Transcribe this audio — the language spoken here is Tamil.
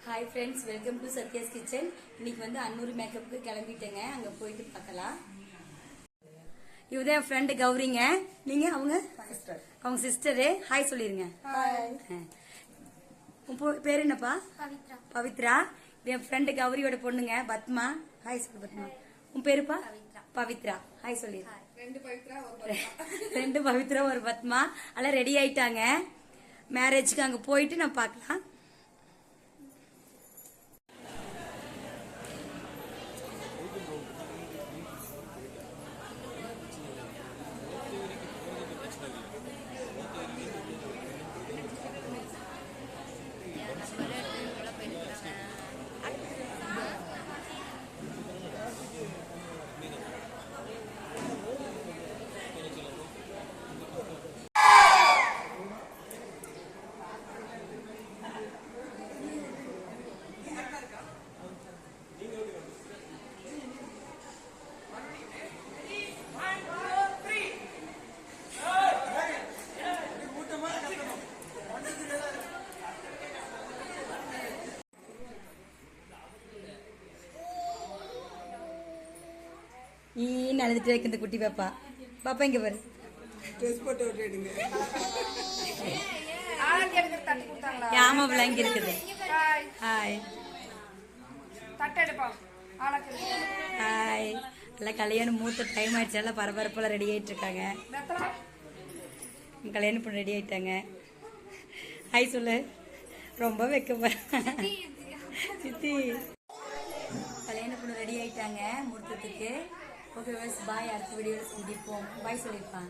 Hi friends, welcome to Sathya's kitchen. இன்னைக்கு வந்து அன்னூர் மேக்கப்புக்கு கிளம்பிட்டேங்க. அங்கே போயிட்டு பார்க்கலாம். இவதான் என் ஃப்ரெண்டு கௌரிங்க. நீங்க அவங்க சிஸ்டரு. ஹாய் சொல்லிருங்க. உன் பேர் என்னப்பா? பவித்ரா. என் ஃப்ரெண்டு கௌரியோட பொண்ணுங்க பத்மா. ஹாய் சொல்லு பத்மா. உன் பேருப்பா? பவித்ரா. ஹாய் சொல்லிரு. ரெண்டு பவித்ரா ஒரு பத்மா. எல்லாம் ரெடி ஆயிட்டாங்க. மேரேஜ்க்கு அங்க போயிட்டு நான் பார்க்கலாம். அழுதுட்டு இருக்கு இந்த குட்டி பாப்பா. பாப்பா இங்க பாரு. ஆமா இங்க இருக்குது. Hi hi. எல்லாம் கல்யாணம் மூத்த டைம் ஆயிடுச்சு. எல்லாம் பரபரப்பெல்லாம் ரெடி ஆயிட்டு இருக்காங்க. கல்யாணம் பண்ண ரெடி ஆயிட்டாங்க. ஹாய் சொல்லு. ரொம்ப வைக்க சித்தி. கல்யாணம் பண்ண ரெடி ஆயிட்டாங்க முகூர்த்தத்துக்கு. Okay bye. அடுத்த வீடியோவில் சந்திப்போம். பாய் சொல்லியிருப்பான்.